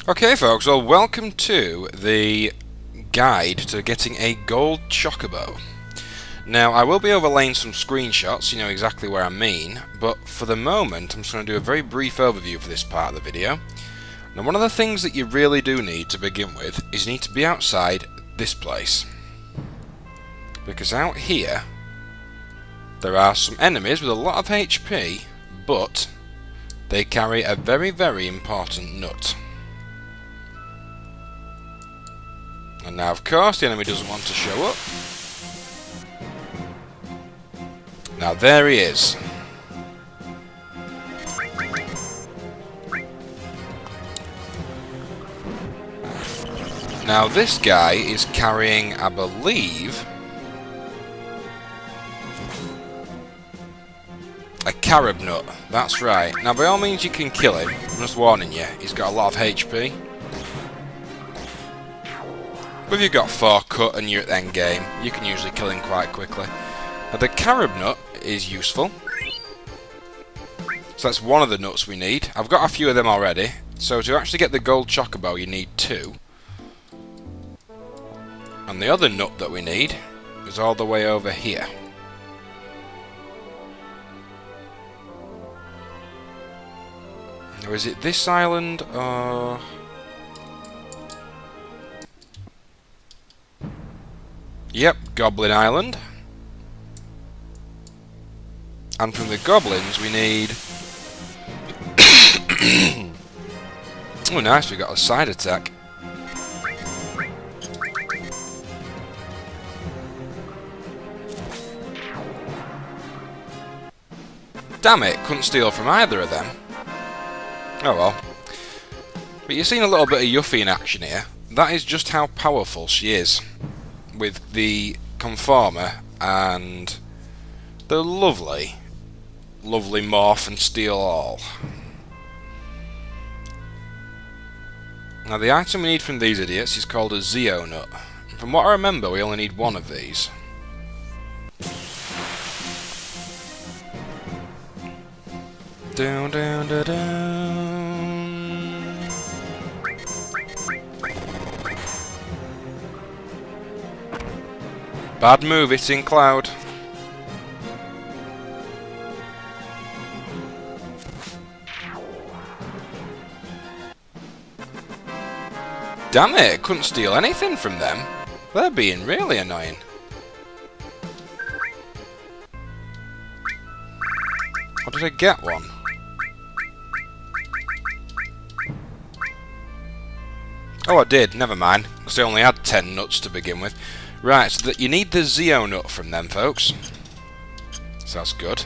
Okay folks, well welcome to the guide to getting a gold chocobo. Now I will be overlaying some screenshots so you know exactly where I mean, but for the moment I'm just going to do a very brief overview for this part of the video. Now one of the things that you really do need to begin with is you need to be outside this place. Because out here there are some enemies with a lot of HP, but they carry a very, very important nut. And now, of course, the enemy doesn't want to show up. Now, there he is. Now, this guy is carrying, I believe, a carob nut. That's right. Now, by all means, you can kill him. I'm just warning you, he's got a lot of HP. But if you've got 4 cut and you're at the end game, you can usually kill him quite quickly. Now the carob nut is useful. So that's one of the nuts we need. I've got a few of them already. So to actually get the gold chocobo you need 2. And the other nut that we need is all the way over here. Or is it this island or... Yep, Goblin Island. And from the goblins we need... Oh nice, we got a side attack. Damn it, couldn't steal from either of them. Oh well. But you've seen a little bit of Yuffie in action here. That is just how powerful she is. With the Conformer and the lovely Morph and Steel All. Now the item we need from these idiots is called a Zeo Nut. From what I remember we only need 1 of these. Down, down, down, down. Bad move, it's in Cloud. Damn it, couldn't steal anything from them. They're being really annoying. Or did I get one? Oh, I did, never mind, because I only had 10 nuts to begin with. Right, so that you need the Zeo Nut from them, folks. So that's good.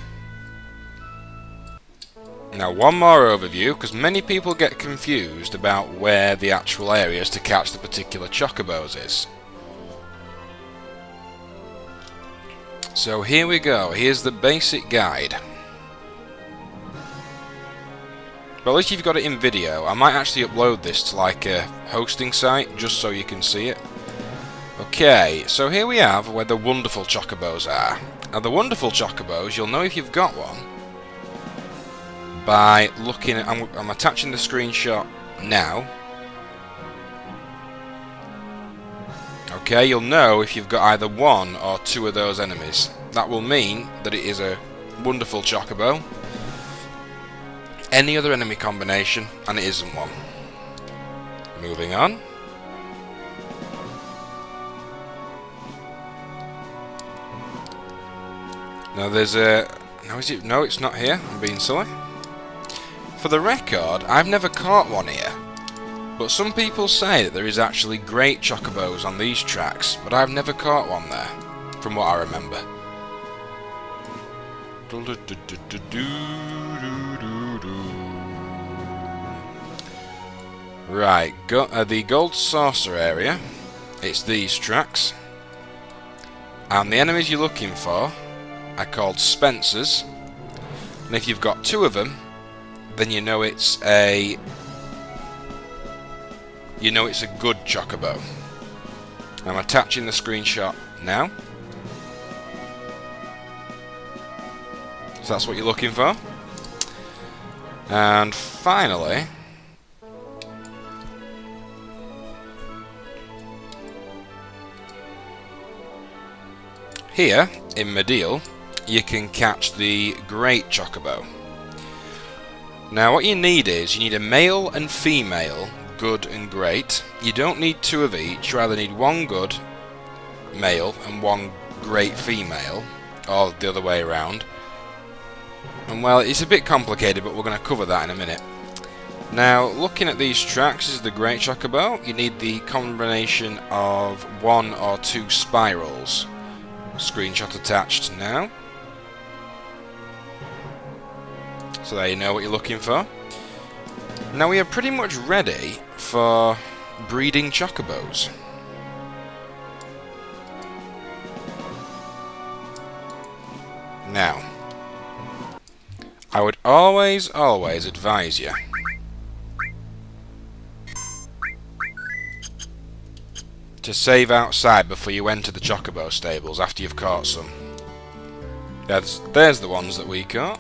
Now, one more overview, because many people get confused about where the actual areas to catch the particular chocobos is. So here we go, here's the basic guide. But at least you've got it in video. I might actually upload this to like a hosting site, just so you can see it. Okay, so here we have where the wonderful chocobos are. Now the wonderful chocobos, you'll know if you've got one by looking at... I'm attaching the screenshot now. Okay, you'll know if you've got either 1 or 2 of those enemies. That will mean that it is a wonderful chocobo. Any other enemy combination, and it isn't one. Moving on. Now there's a... No, is it? No, it's not here. I'm being silly. For the record, I've never caught one here. But some people say that there is actually great chocobos on these tracks, but I've never caught one there, from what I remember. Right, the Gold Saucer area. It's these tracks. And the enemies you're looking for are called Spencers, and if you've got 2 of them, then you know it's a good chocobo. I'm attaching the screenshot now. So that's what you're looking for. And finally, here in Medeal you can catch the Great Chocobo. Now what you need is, you need a male and female good and great. You don't need two of each, you either need one good male and one great female, or the other way around. And well, it's a bit complicated, but we're going to cover that in a minute. Now, looking at these tracks, this is the Great Chocobo. You need the combination of 1 or 2 spirals. Screenshot attached now. So there you know what you're looking for. Now we are pretty much ready for breeding chocobos. Now, I would always advise you to save outside before you enter the chocobo stables after you've caught some. There's the ones that we caught.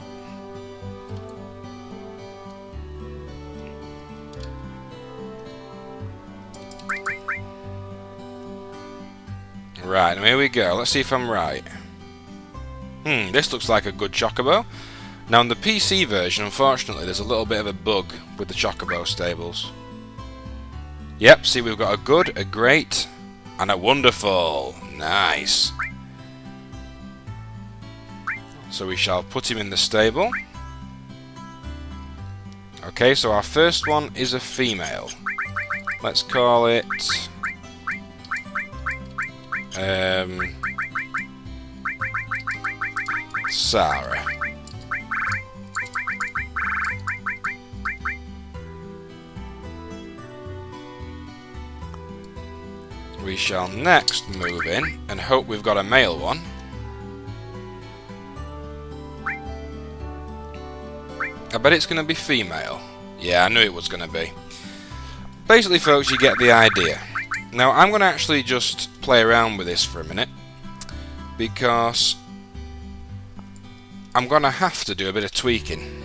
Right, and here we go. Let's see if I'm right. This looks like a good chocobo. Now, in the PC version, unfortunately, there's a little bit of a bug with the chocobo stables. Yep, see, we've got a good, a great, and a wonderful. Nice. So we shall put him in the stable. Okay, so our first one is a female. Let's call it Sarah. We shall next move in and hope we've got a male one. I bet it's going to be female. Yeah, I knew it was going to be. Basically, folks, you get the idea. Now, I'm going to actually just play around with this for a minute, because I'm going to have to do a bit of tweaking.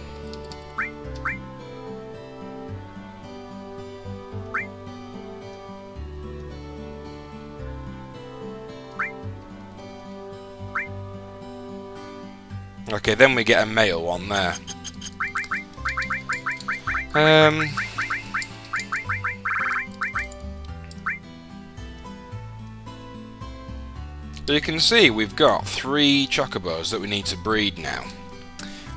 Okay, then we get a male one there. So you can see we've got 3 chocobos that we need to breed now.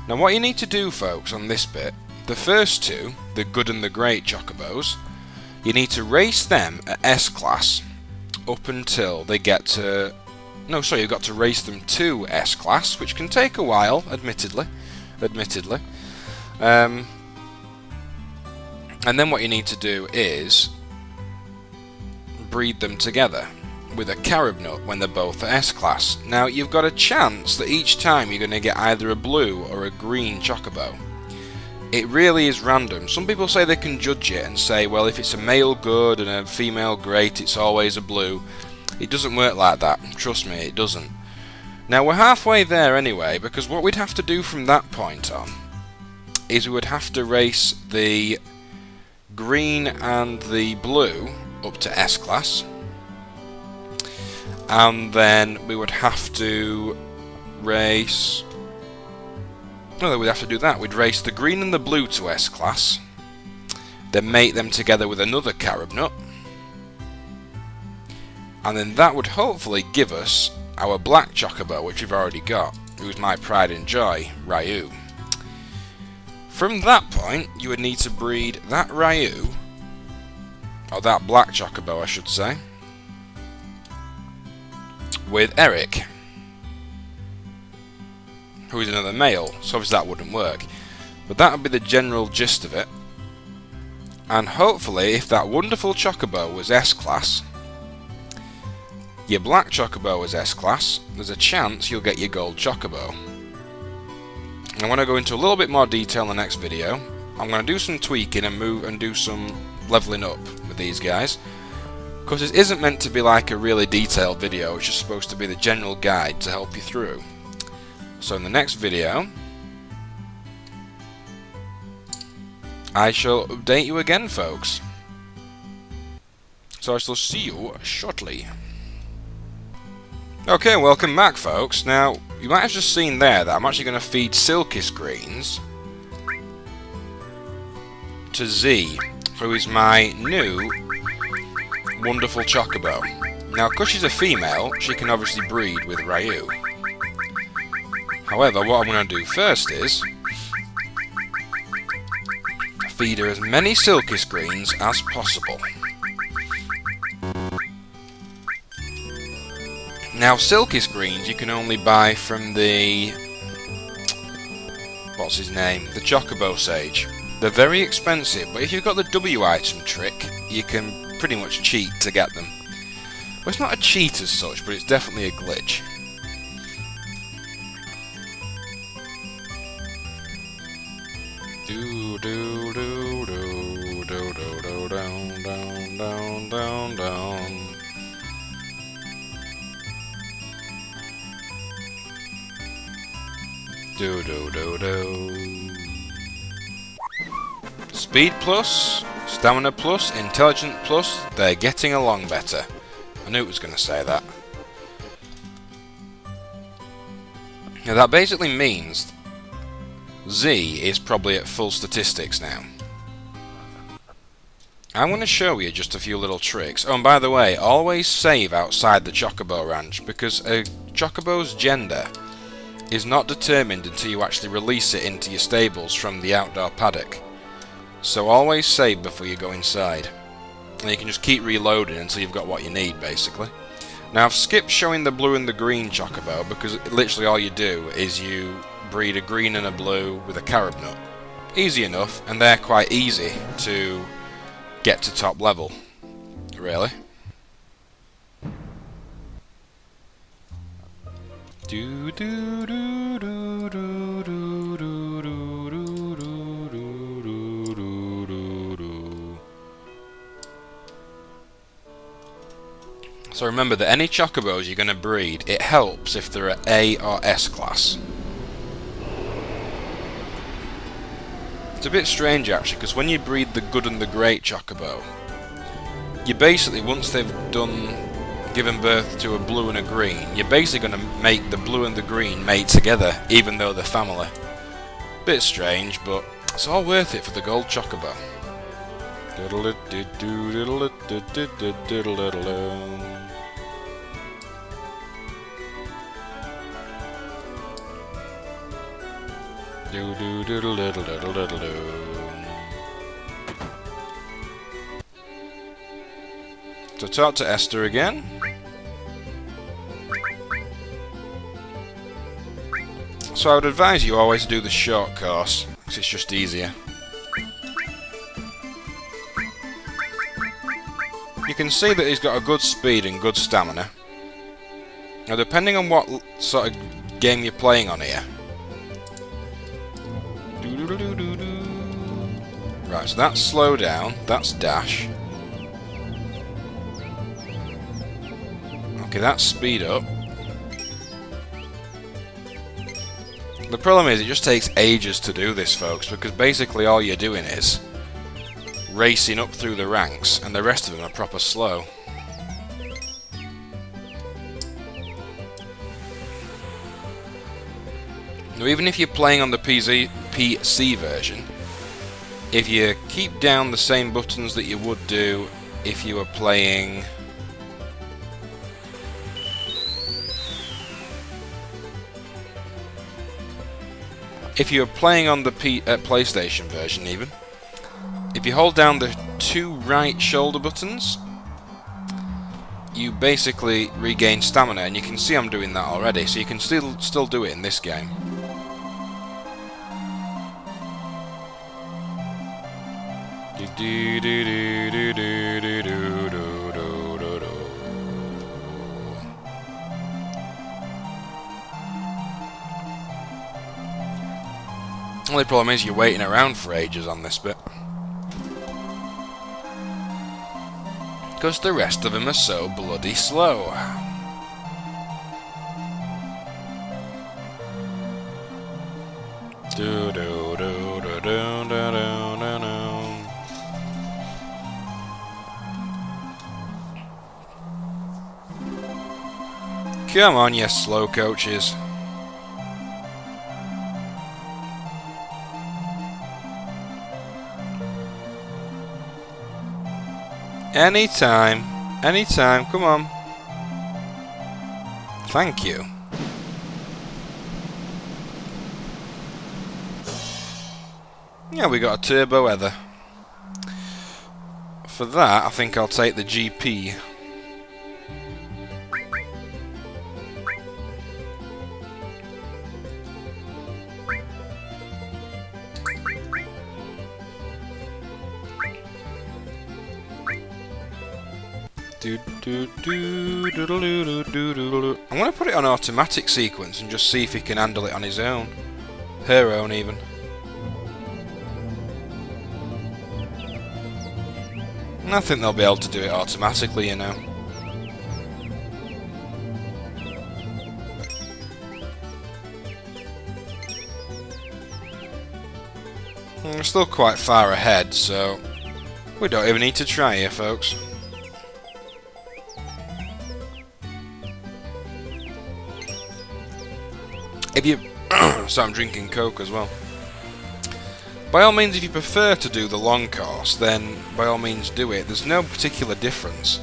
Now what you need to do, folks, on this bit, the first 2, the good and the great chocobos, you need to race them at S-Class up until they get to... No, sorry, you've got to race them to S-Class, which can take a while, admittedly. And then what you need to do is breed them together with a carob nut when they're both at S-Class. Now, you've got a chance that each time you're going to get either a blue or a green chocobo. It really is random. Some people say they can judge it and say, well, if it's a male good and a female great, it's always a blue. It doesn't work like that. Trust me, it doesn't. Now, we're halfway there anyway, because what we'd have to do from that point on is we would have to race the green and the blue up to S-Class. And then we would have to race... No, we'd have to do that. We'd race the green and the blue to S-Class, then mate them together with another carob nut, and then that would hopefully give us our black chocobo, which we've already got, who's my pride and joy, Ryu. From that point, you would need to breed that Ryu, or that black chocobo I should say, with Eric, who is another male, so obviously that wouldn't work. But that would be the general gist of it. And hopefully, if that wonderful chocobo was S-Class, your black chocobo was S-Class, there's a chance you'll get your gold chocobo. I want to go into a little bit more detail in the next video. I'm going to do some tweaking and move and do some leveling up with these guys, because it isn't meant to be like a really detailed video, it's just supposed to be the general guide to help you through. So in the next video, I shall update you again, folks. So I shall see you shortly. Okay, welcome back, folks. Now, you might have just seen there that I'm actually going to feed Silkiest Greens to Z, who is my new wonderful chocobo. Now, because she's a female, she can obviously breed with Ryu. However, what I'm going to do first is feed her as many Silkiest Greens as possible. Now, Silkiest Greens you can only buy from the... what's his name? The Chocobo Sage. They're very expensive, but if you've got the W item trick, you can pretty much cheat to get them. Well, it's not a cheat as such, but it's definitely a glitch. Do do do do do do do down down down down down. Do do do do. Speed plus, stamina plus, intelligence plus, they're getting along better. I knew it was going to say that. Now that basically means Z is probably at full statistics now. I'm going to show you just a few little tricks. Oh, and by the way, always save outside the Chocobo Ranch, because a Chocobo's gender is not determined until you actually release it into your stables from the outdoor paddock. So always save before you go inside. And you can just keep reloading until you've got what you need, basically. Now I've skipped showing the blue and the green Chocobo, because literally all you do is you breed a green and a blue with a carob nut. Easy enough, and they're quite easy to get to top level. Really. Do do do do do do do do do do do do. So remember that any Chocobos you're going to breed, it helps if they're at A or S class. It's a bit strange actually, because when you breed the good and the great Chocobo, you basically, once they've given birth to a blue and a green, you're basically going to make the blue and the green mate together, even though they're family. Bit strange, but it's all worth it for the gold Chocobo. So talk to Esther again. So I would advise you always do the short course, because it's just easier. You can see that he's got a good speed and good stamina. Now depending on what sort of game you're playing on here. Right, so that's slow down, that's dash. Okay, that's speed up. The problem is it just takes ages to do this, folks, because basically all you're doing is racing up through the ranks, and the rest of them are proper slow. Now, even if you're playing on the PC version, if you keep down the same buttons that you would do if you were playing... If you're playing on the PlayStation version even, if you hold down the two right shoulder buttons, you basically regain stamina, and you can see I'm doing that already, so you can still do it in this game. The only problem is you're waiting around for ages on this bit, because the rest of them are so bloody slow. Do do do do do do do do. Come on, you slow coaches. Anytime. Anytime, come on. Thank you. Yeah, we got a turbo heather. For that, I think I'll take the GP. I'm going to put it on automatic sequence and just see if he can handle it on his own. Her own, even. I think they'll be able to do it automatically, you know. We're still quite far ahead, so we don't even need to try here, folks. If you... so I'm drinking Coke as well. By all means, if you prefer to do the long course, then by all means do it. There's no particular difference.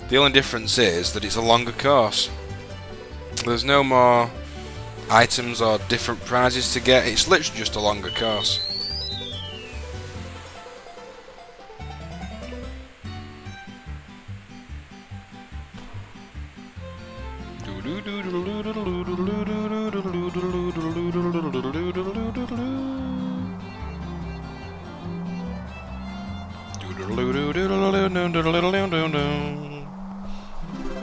The only difference is that it's a longer course. There's no more items or different prizes to get. It's literally just a longer course.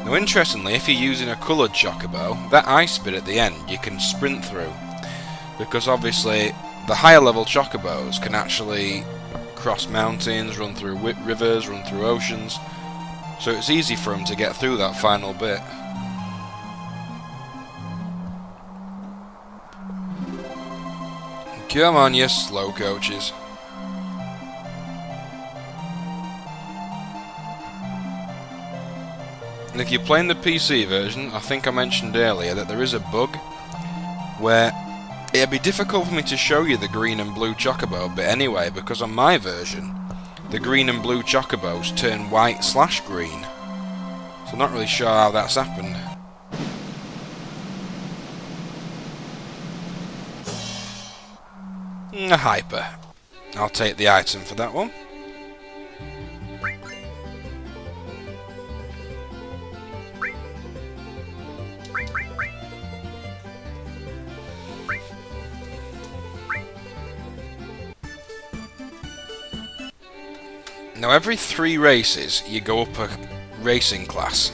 Now interestingly, if you're using a coloured chocobo, that ice bit at the end you can sprint through, because obviously the higher level chocobos can actually cross mountains, run through rivers, run through oceans, so it's easy for them to get through that final bit. Come on, you slow coaches. And if you're playing the PC version, I think I mentioned earlier that there is a bug where it'd be difficult for me to show you the green and blue chocobo bit anyway, because on my version, the green and blue chocobos turn white/green. So I'm not really sure how that's happened. A hyper. I'll take the item for that one. Now every 3 races you go up a racing class.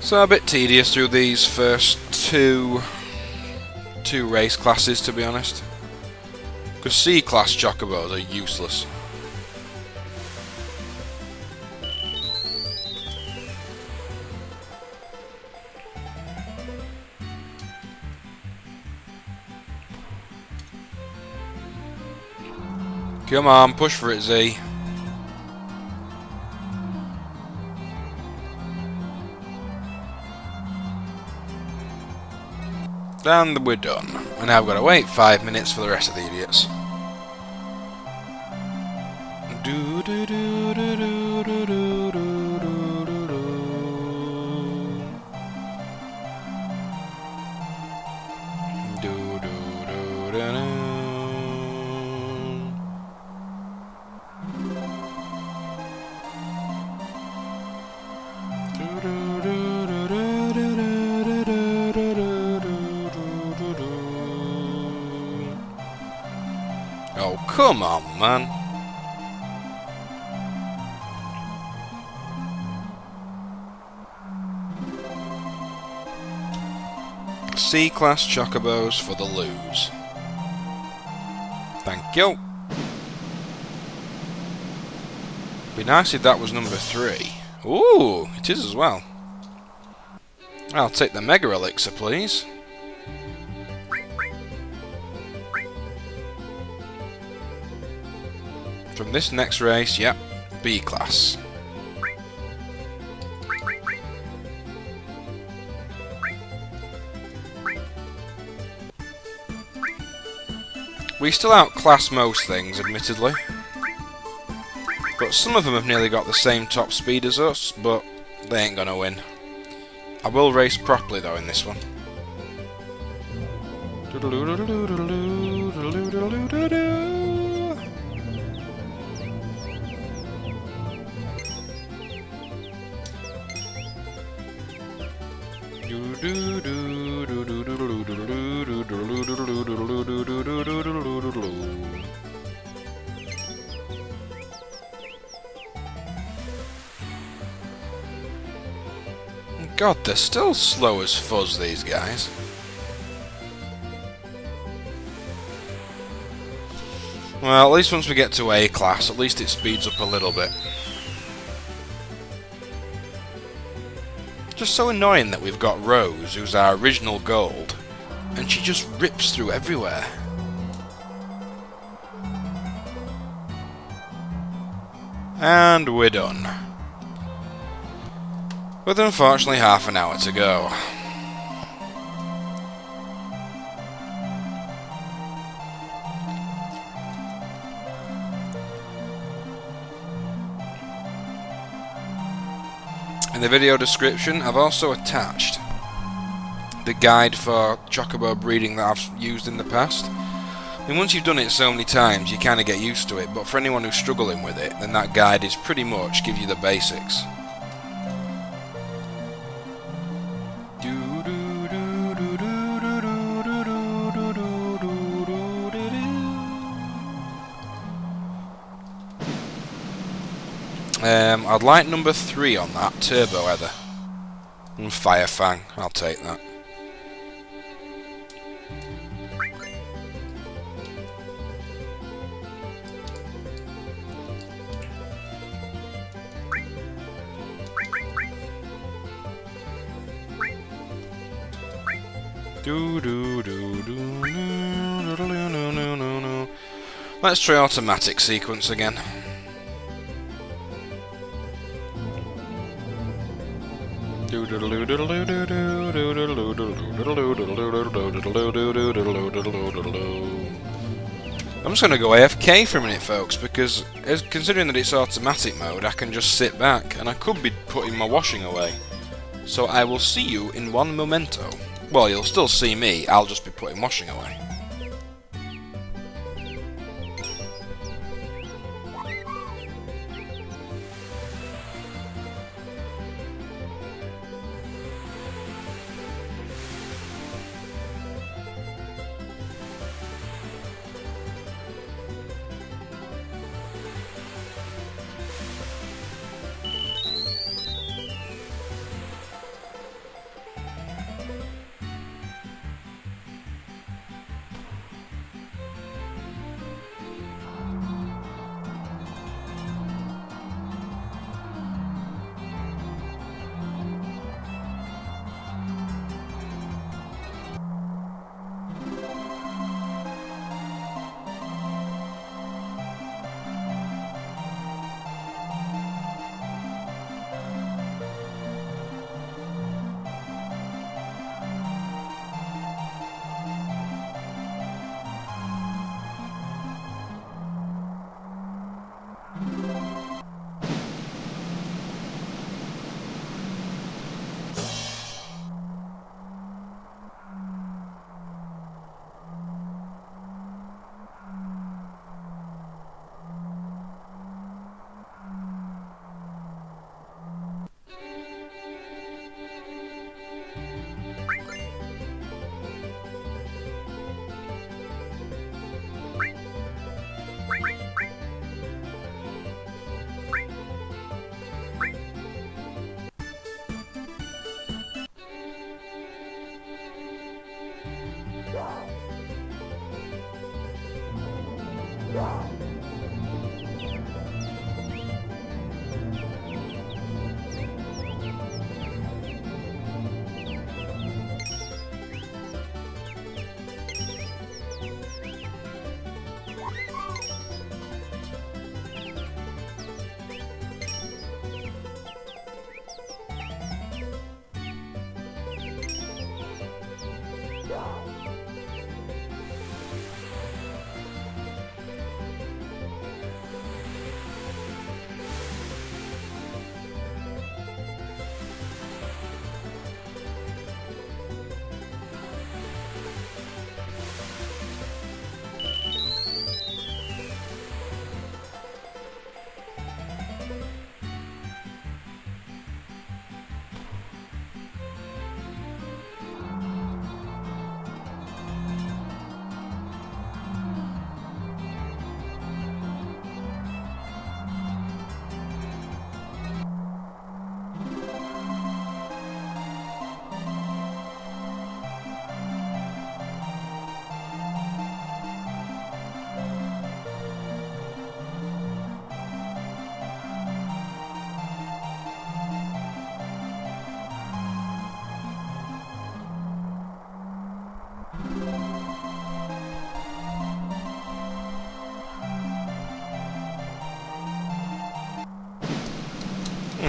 So a bit tedious through these first two race classes, to be honest, because C-class chocobos are useless. Come on, push for it, Z. And we're done. And now I've got to wait 5 minutes for the rest of the idiots. Oh, come on, man. C-class chocobos for the lose. Thank you. Be nice if that was number 3. Ooh, it is as well. I'll take the Mega Elixir, please. From this next race, yep, B-class. We still outclass most things, admittedly. But some of them have nearly got the same top speed as us, but they ain't gonna win. I will race properly though in this one. God, they're still slow as fuzz, these guys. Well, at least once we get to A class, at least it speeds up a little bit. Just so annoying that we've got Rose, who's our original gold, and she just rips through everywhere. And we're done. With unfortunately half an hour to go. In the video description, I've also attached the guide for chocobo breeding that I've used in the past. I mean, once you've done it so many times, you kind of get used to it, but for anyone who's struggling with it, then that guide is pretty much give you the basics. I'd like number 3 on that, Turbo Heather. And Fire Fang, I'll take that. Let's try automatic sequence again. I'm just going to go AFK for a minute, folks, because considering that it's automatic mode, I can just sit back and I could be putting my washing away. So I will see you in one momento. Well, you'll still see me, I'll just be putting washing away.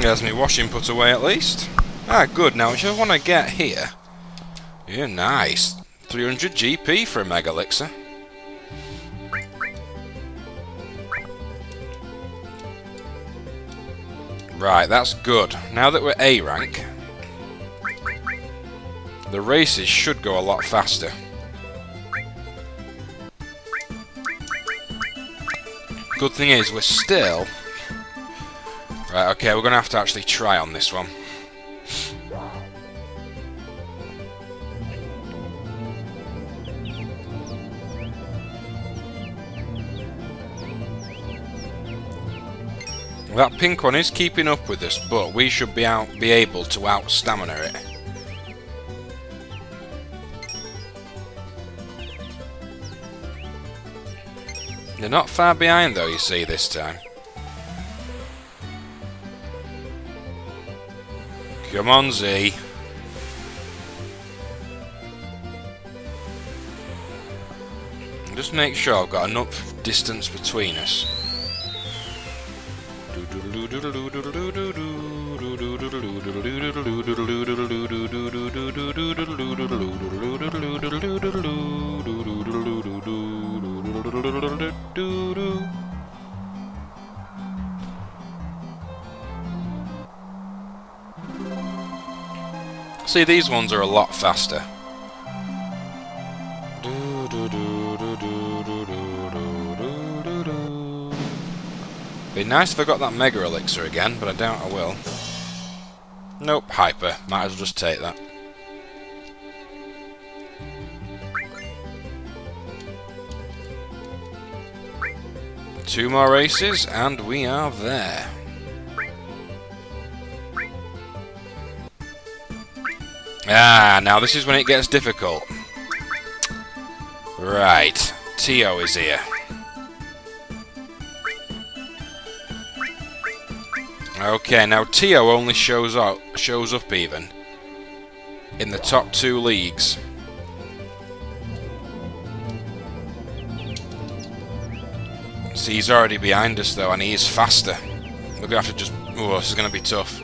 There's me washing put away at least. Ah, good. Now, which I want to get here. Yeah, nice. 300 GP for a Mega Elixir. Right, that's good. Now that we're A rank, the races should go a lot faster. Good thing is, we're still... Right, okay, we're going to have to actually try on this one. That pink one is keeping up with us, but we should be able to out-stamina it. They're not far behind though, you see, this time. Come on, Z. Just make sure I've got enough distance between us. See, these ones are a lot faster. Be nice if I got that Mega Elixir again, but I doubt I will. Nope, Hyper. Might as well just take that. Two more races, and we are there. Ah, now this is when it gets difficult. Right, Tio is here. Okay, now Tio only shows up even in the top 2 leagues. See, he's already behind us though, and he is faster. We're gonna have to just... Oh, this is gonna be tough.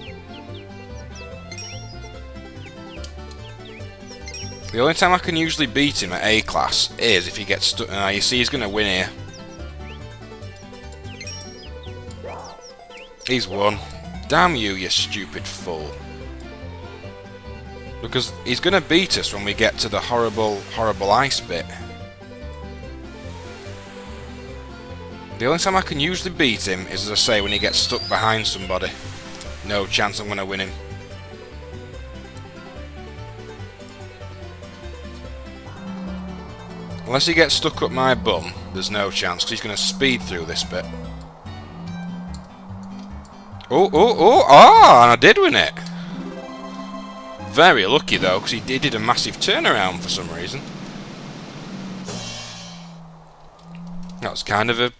The only time I can usually beat him at A class is if he gets stuck. You see, he's gonna win here. He's won. Damn you, you stupid fool. Because he's gonna beat us when we get to the horrible ice bit. The only time I can usually beat him is, as I say, when he gets stuck behind somebody. No chance I'm gonna win him. Unless he gets stuck up my bum, there's no chance, because he's gonna speed through this bit. Oh, and I did win it! Very lucky though, because he did a massive turnaround for some reason. That was kind of a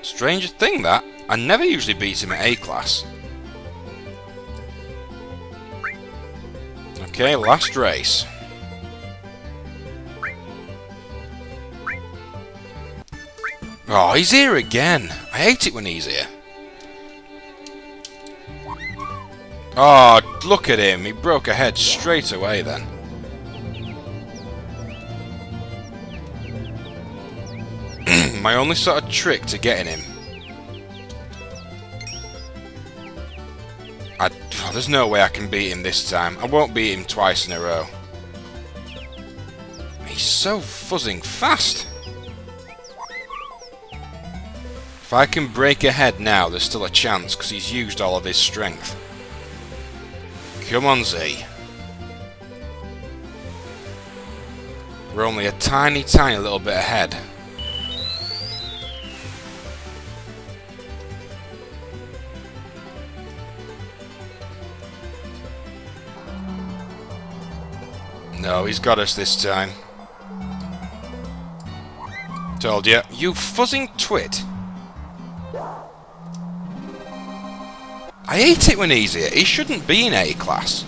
strange thing, that. I never usually beat him at A class. Okay, last race. Oh, he's here again! I hate it when he's here. Oh, look at him. He broke ahead straight away then. My only sort of trick to getting him... there's no way I can beat him this time. I won't beat him twice in a row. He's so fuzzing fast. If I can break ahead now, there's still a chance, because he's used all of his strength. Come on, Z. We're only a tiny little bit ahead. No, he's got us this time. Told you. You fuzzing twit. I hate it when he's here. He shouldn't be in A class.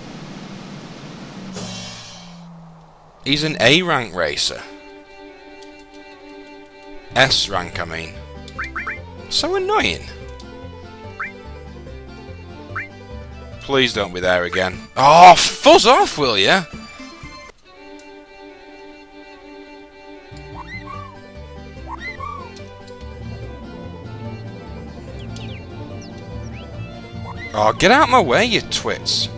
He's an A rank racer. S rank, I mean. So annoying. Please don't be there again. Oh, fuzz off, will ya? Oh, get out of my way, you twits.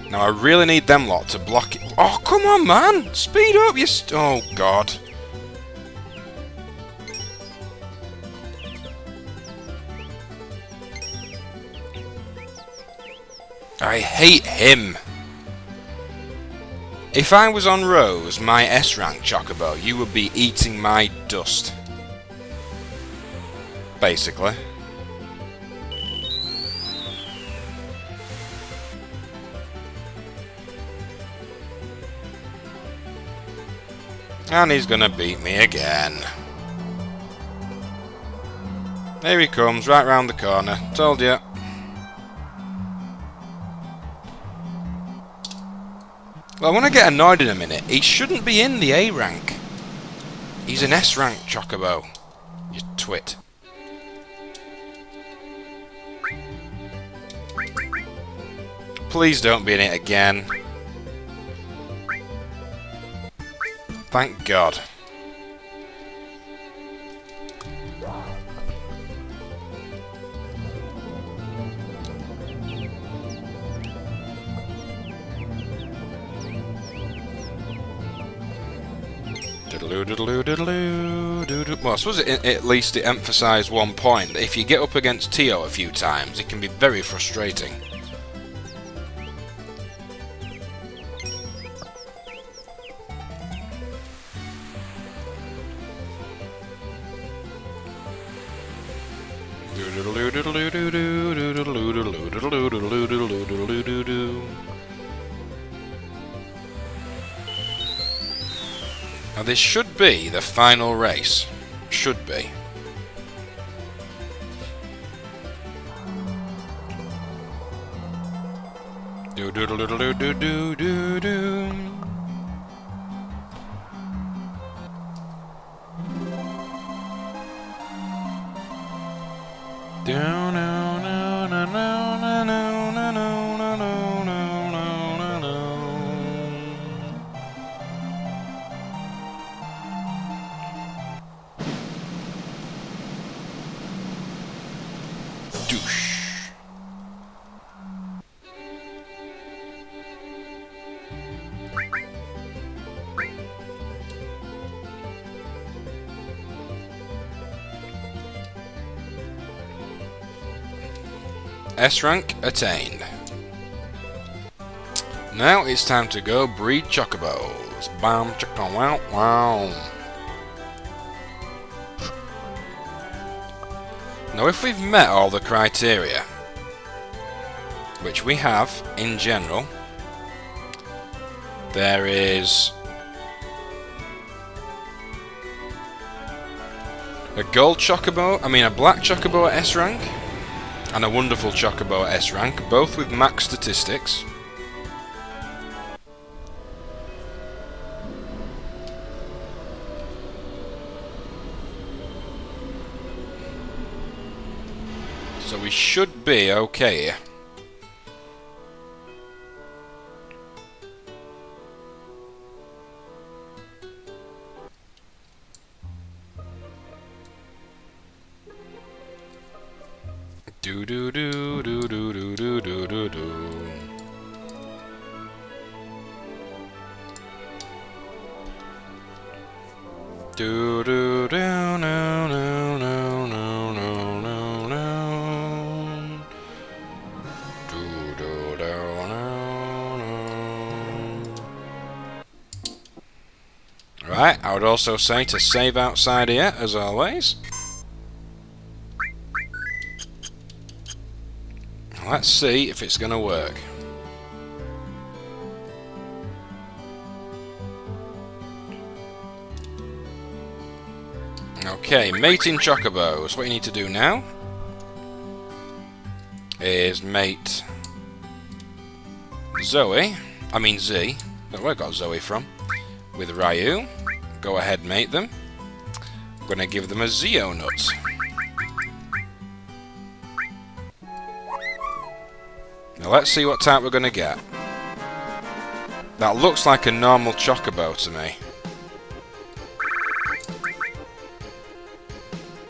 Now, I really need them lot to block it. Oh, come on, man! Speed up, you oh, God. I hate him. If I was on Rose, my S-rank Chocobo, you would be eating my dust. Basically. And he's gonna beat me again. Here he comes, right round the corner. Told you. Well, when I get annoyed in a minute, he shouldn't be in the A rank. He's an S rank Chocobo. You twit. Please don't be in it again. Thank God. Well, I suppose at least it emphasised one point, that if you get up against Tio a few times, it can be very frustrating. Now this should be the final race. Should be. Do do do do do do do do do. Down, no, no, no, no, no, no, no, no, no, no, no, no. Douche. S rank attained. Now it's time to go breed Chocobos. Bam, choco, wow, wow. Now if we've met all the criteria, which we have in general, there is a gold Chocobo, a black Chocobo at S rank, and a wonderful Chocobo at S rank, both with max statistics. So we should be okay. Do do do do do do do do do do. Do do do no no no no no no no. Do do do no no. Right, I would also say to save outside here as always. Let's see if it's going to work. Okay, mating Chocobos. What you need to do now is mate Z. Where I got Zoe from? With Ryu. Go ahead, mate them. I'm going to give them a Zeo nut. Now let's see what type we're going to get. That looks like a normal chocobo to me.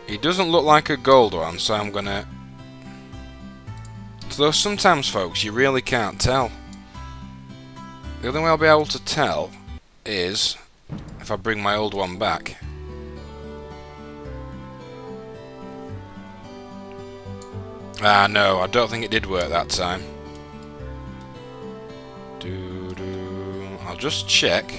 He doesn't look like a gold one, so I'm gonna... Though sometimes, folks, you really can't tell. The only way I'll be able to tell is if I bring my old one back. Ah, no, I don't think it did work that time. I'll just check.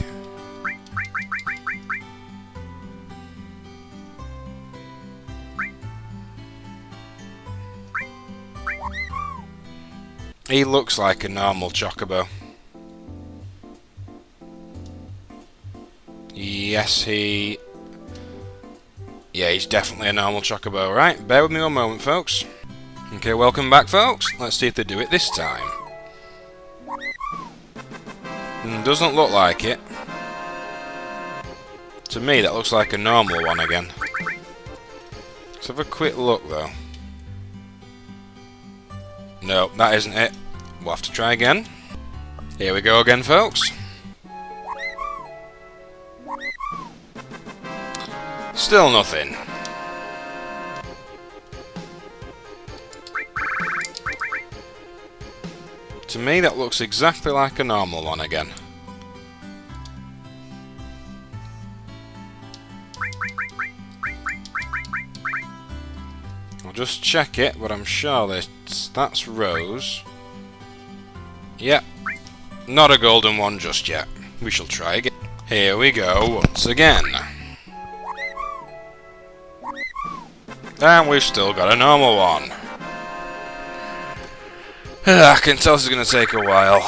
He looks like a normal chocobo. Yes, Yeah, he's definitely a normal chocobo. Right, bear with me one moment, folks. Okay, welcome back, folks. Let's see if they do it this time. Doesn't look like it. To me, that looks like a normal one again. Let's have a quick look, though. No, that isn't it. We'll have to try again. Here we go again, folks. Still nothing. To me, that looks exactly like a normal one again. I'll just check it, but I'm sure that's Rose. Yep, not a golden one just yet. We shall try again. Here we go once again. And we've still got a normal one. I can tell this is going to take a while.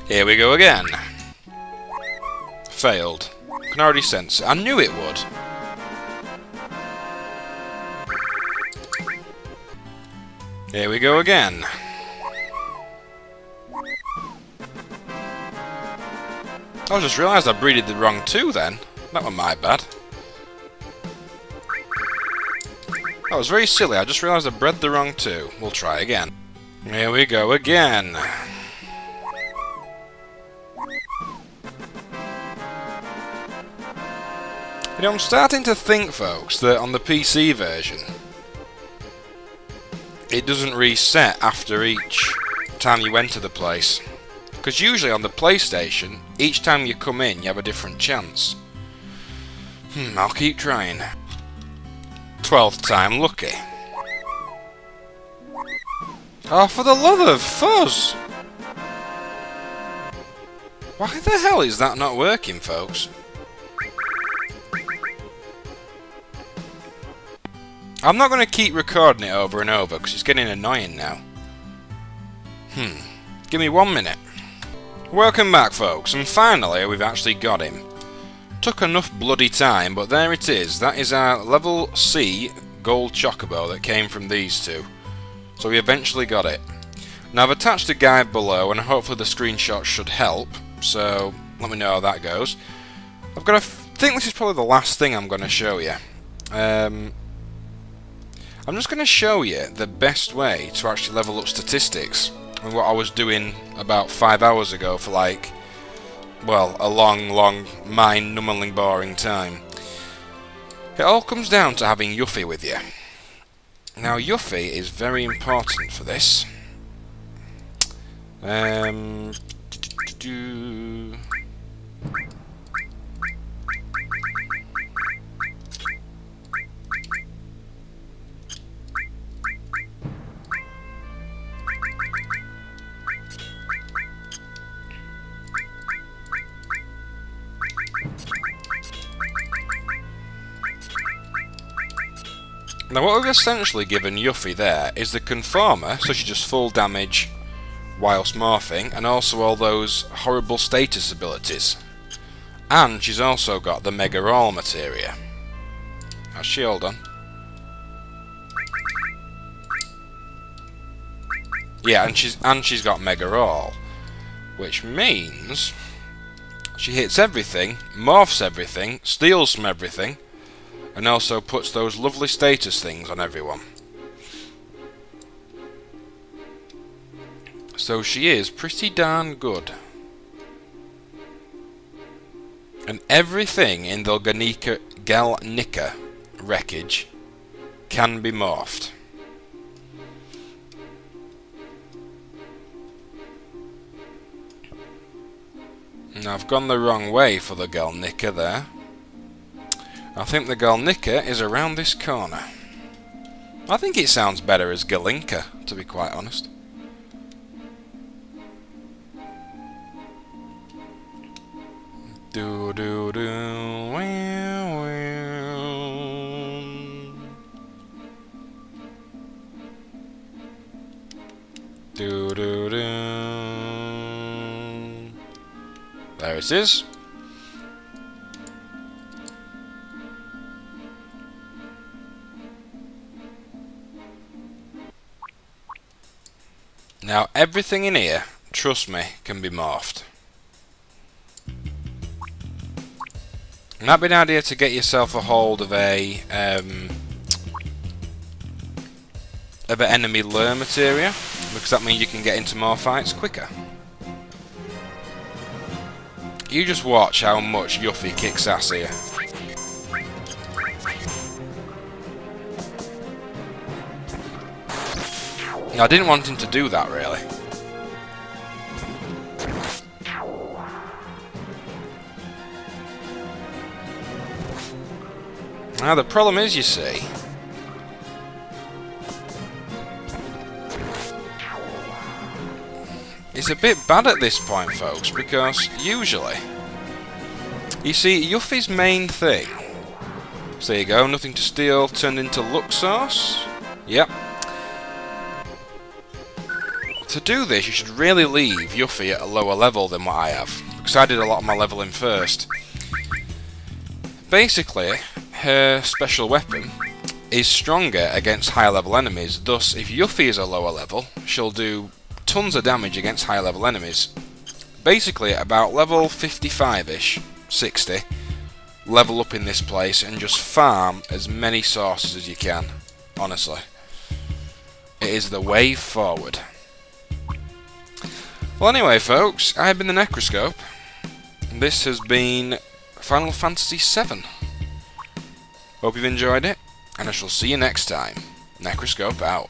Here we go again. Failed. I can already sense it. I knew it would. Here we go again. I just realised I breeded the wrong two then. That was my bad. That was very silly. I just realised I bred the wrong two. We'll try again. Here we go again. You know, I'm starting to think, folks, that on the PC version, it doesn't reset after each time you enter the place. Because usually on the PlayStation, each time you come in, you have a different chance. I'll keep trying. 12th time lucky. Oh, for the love of fuzz! Why the hell is that not working, folks? I'm not going to keep recording it over and over because it's getting annoying now. Give me 1 minute. Welcome back, folks, and finally we've actually got him. Took enough bloody time, but there it is. That is our level C gold chocobo that came from these two. So we eventually got it. Now I've attached a guide below, and hopefully the screenshot should help. So let me know how that goes. I think this is probably the last thing I'm going to show you. I'm just going to show you the best way to actually level up statistics, and what I was doing about 5 hours ago for like, well, a long, mind-numbing, boring time. It all comes down to having Yuffie with you. Now, Yuffie is very important for this. Now what we've essentially given Yuffie there is the Conformer, so she's just full damage whilst morphing, and also all those horrible status abilities. And she's also got the Mega All materia. Has she? Hold on. Yeah, and she's got Mega All, which means she hits everything, morphs everything, steals from everything, and also puts those lovely status things on everyone. So she is pretty darn good. And everything in the Galnica wreckage can be morphed. Now I've gone the wrong way for the Galnica there. I think the Galnica is around this corner. I think it sounds better as Galinka, to be quite honest. Do do do wow, wow. Do do do. There it is. Now everything in here, trust me, can be morphed. It might be an idea to get yourself a hold of an enemy lure materia, because that means you can get into more fights quicker. You just watch how much Yuffie kicks ass here. I didn't want him to do that, really. Now, the problem is, you see, it's a bit bad at this point, folks, because usually, you see, Yuffie's main thing, so there you go, nothing to steal, turned into Luxos. Yep. To do this, you should really leave Yuffie at a lower level than what I have, because I did a lot of my leveling first. Basically, her special weapon is stronger against higher level enemies, thus if Yuffie is a lower level, she'll do tons of damage against higher level enemies. Basically, at about level 55-ish, 60, level up in this place and just farm as many sources as you can, honestly. It is the way forward. Well, anyway, folks, I have been the Necroscope. This has been Final Fantasy VII. Hope you've enjoyed it, and I shall see you next time. Necroscope out.